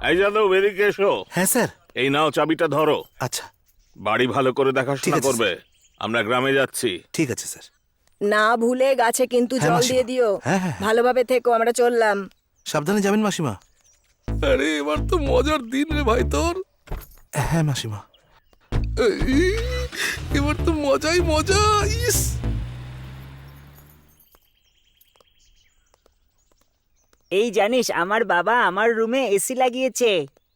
এই যাদব, এদিকে এসো। হ্যাঁ স্যার। এই নাও, চাবিটা ধরো। আচ্ছা বাড়ি ভালো করে ঠিক দেখাশোনা আছে, করবে। আমরা গ্রামে যাচ্ছি। ঠিক আছে স্যার। না ভুলে গাছে কিন্তু হ্যাঁ, জল মাসিমা। দিয়ে দিও। হ্যাঁ, হ্যাঁ, হ্যাঁ। ভালোভাবে থেকো, আমরা চললাম। সাবধানে যাবেন মাসিমা। আরে এবার তো মজার দিন রে ভাই তোর। হ্যাঁ মাসিমা। এই, এবার তো মজাই মজা। ইস, এই জানিস, আমার বাবা আমার রুমে এসি লাগিয়েছে।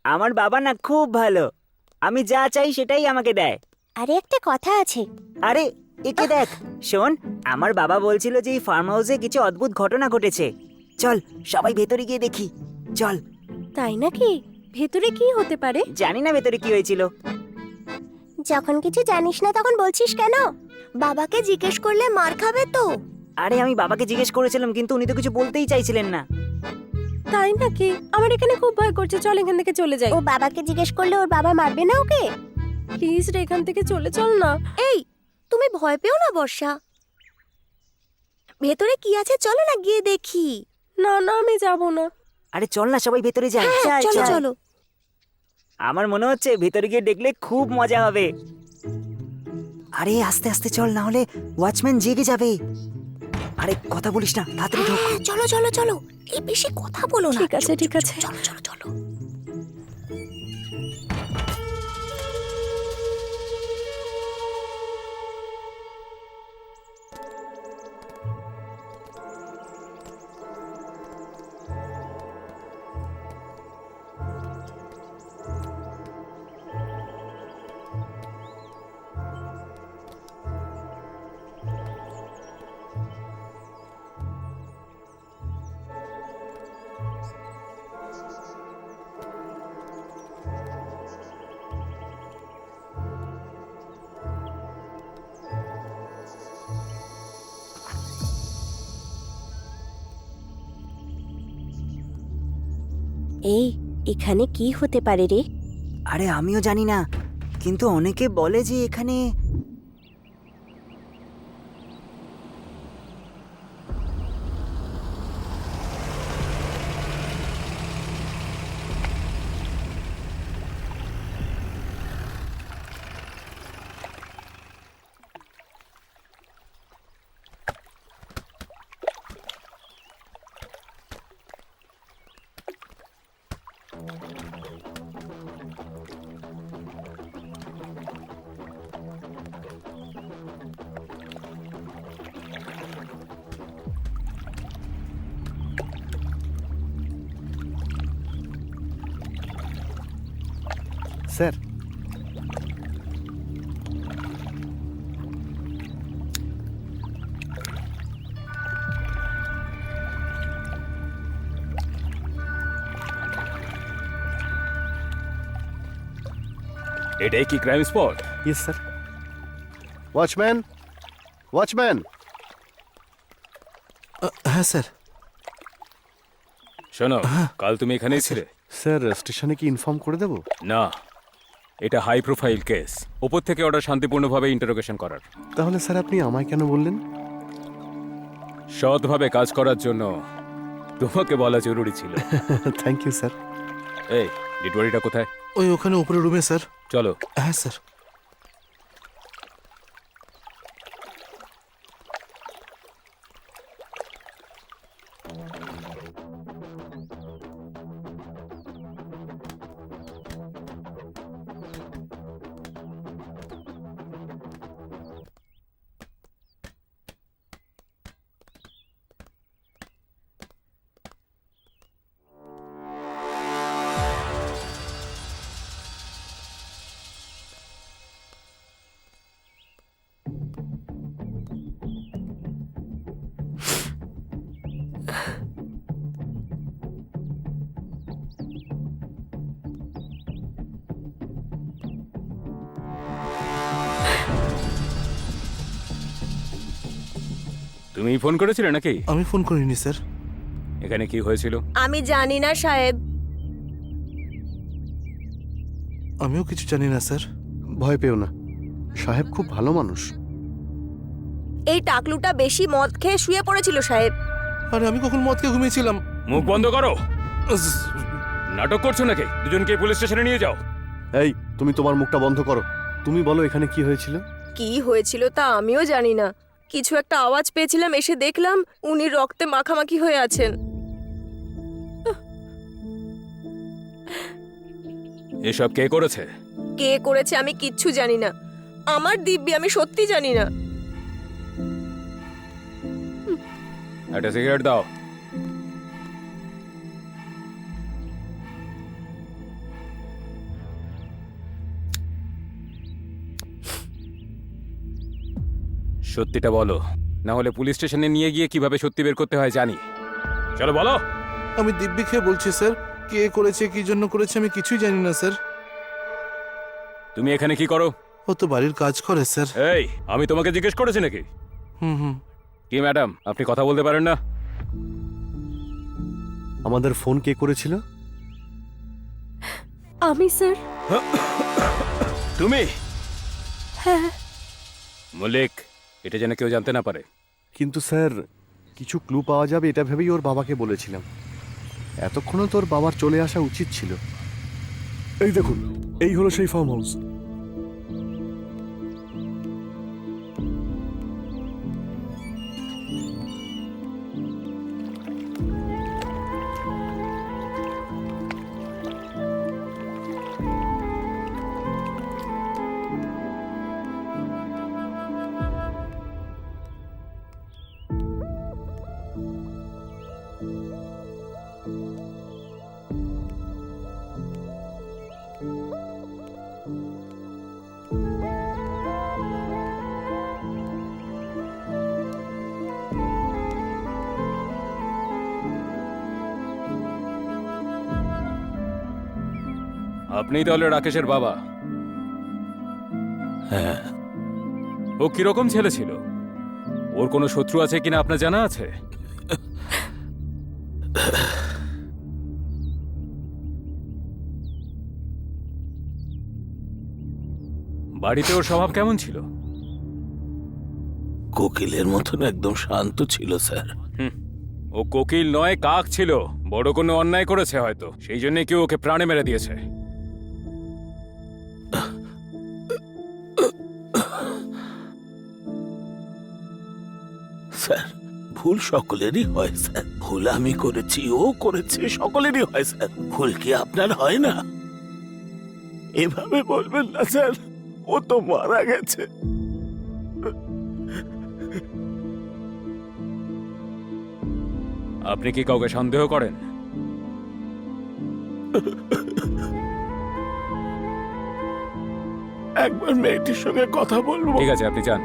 আমার বাবা না খুব ভালো, আমি যা চাই সেটাই আমাকে দেয়। আরে একটা কথা আছে। আরে একে দেখ, শোন, আমার বাবা বলছিল যে এই ফার্ম হাউসে কিছু অদ্ভুত ঘটনা ঘটেছে। চল সবাই ভেতরে গিয়ে দেখি, চল। তাই নাকি? ভেতরে কি হতে পারে? জানি না ভেতরে কি হয়েছিল। যখন কিছু জানিস না তখন বলছিস কেন? বাবাকে জিজ্ঞেস করলে মার খাবে তো। আরে আমি বাবাকে জিজ্ঞেস করেছিলাম, কিন্তু উনি তো কিছু বলতেই চাইছিলেন না। তাই নাকি? আমার এখানে খুব ভয় করছে, চল এখান থেকে চলে যাই। ও বাবাকে জিজ্ঞেস করলে ওর বাবা মারবে না ওকে? প্লিজ রে, এখান থেকে চলে চল না। এই, তুমি ভয় পেও না বর্ষা। ভেতরে কি আছে চলো না গিয়ে দেখি। না না, আমি যাব না। আরে চল না, সবাই ভেতরে যাই। হ্যাঁ, চলো চলো। আমার মনে হচ্ছে ভেতরে গিয়ে দেখলে খুব মজা হবে। আরে আস্তে আস্তে চল, না হলে ওয়াচম্যান জেগে যাবে। আরে কথা বলিস না, তাড়াতাড়ি ঢোক। হ্যাঁ, চলো চলো চলো। এই বেশি কথা বলো না। ঠিক আছে, ঠিক আছে। চলো চলো চলো। এই, এখানে কি হতে পারে রে? আরে আমিও জানি না, কিন্তু অনেকে বলে যে এখানে স্যার, এটাই কি crime spot? Yes sir. Watchman, watchman. হ্যাঁ স্যার। শোনো, কাল তুমি এখানেই ছিলে? স্যার, স্টেশনে কি ইনফর্ম করে দেব? না, এটা হাই প্রোফাইল কেস। ওপর থেকে অর্ডার শান্তিপূর্ণভাবে ইন্টারোগেশন করার। তাহলে স্যার আপনি আমায় কেন বললেন? সৎভাবে কাজ করার জন্য তোমাকে বলা জরুরি ছিল। Thank you sir. এই, ডিটওয়ারিটা কোথায়? ওই ওখানে উপরে রুমে স্যার। চলো। হ্যাঁ স্যার। তুমি ফোন করেছিলে নাকি? আমি ফোন করিনি স্যার। এখানে কি হয়েছিল? আমি জানি না সাহেব। আমিও কিছু জানি না স্যার। ভয় পেও না, সাহেব খুব ভালো মানুষ। এই টাকলুটা বেশি মদ খেয়ে শুয়ে পড়েছিল সাহেব। আরে আমি কখন মদ খেয়ে ঘুমিয়েছিলাম? মুখ বন্ধ করো। নাটক করছো নাকি? দুজনকে পুলিশ স্টেশনে নিয়ে যাও। এই তুমি তোমার মুখটা বন্ধ করো। তুমি বলো এখানে কি হয়েছিল? কি হয়েছিল তা আমিও জানি না। কিছু একটা আওয়াজ পেয়েছিলাম, এসে দেখলাম উনি রক্তে মাখামাখি হয়ে আছেন। এসব কে করেছে? কে করেছে আমি কিচ্ছু জানি না। আমার দিব্যি, আমি সত্যি জানি না। একটা সিগারেট দাও। সত্যিটা বলো, না হলে পুলিশ স্টেশনে নিয়ে গিয়ে কিভাবে সত্যি বের করতে হয় জানি। চলো বলো। আমি দিব্যি খেয়ে বলছি স্যার, কে করেছে কি জন্য করেছে আমি কিছুই জানি না স্যার। তুমি এখানে কি করো? ও তো বাড়ির কাজ করে স্যার। এই, আমি তোমাকে জিজ্ঞেস করেছি নাকি? হুম। কি ম্যাডাম, আপনি কথা বলতে পারেন না? আমাদের ফোন কে করেছিল? আমি স্যার। তুমি? হ্যাঁ। মল্লিক, এটা যেন কেউ জানতে না পারে। কিন্তু স্যার, কিছু ক্লু পাওয়া যাবে এটা ভেবেই ওর বাবাকে বলেছিলাম। এতক্ষণও তোর বাবার চলে আসা উচিত ছিল। এই দেখুন, এই হলো সেই ফার্ম হাউস। আপনিই তাহলে রাকেশের বাবা? হ্যাঁ। ও কিরকম ছেলে ছিল? ওর কোনো শত্রু আছে কিনা আপনার জানা আছে? বাড়িতে ওর স্বভাব কেমন ছিল? কোকিলের মতন একদম শান্ত ছিল স্যার। ও কোকিল নয়, কাক ছিল। বড় কোনো অন্যায় করেছে হয়তো, সেই জন্য কেউ ওকে প্রাণে মেরে দিয়েছে। স্যার, ভুল সকলেরই হয় স্যার। ভুল আমি করেছি, ও করেছে, সকলেরই হয় স্যার। ভুল কি আপনার হয় না? এভাবে বলবেন না স্যার, ও তো মারা গেছে। আপনি কি কাউকে সন্দেহ করেন? একবার মেয়েটির সঙ্গে কথা বলবো? ঠিক আছে, আপনি যান।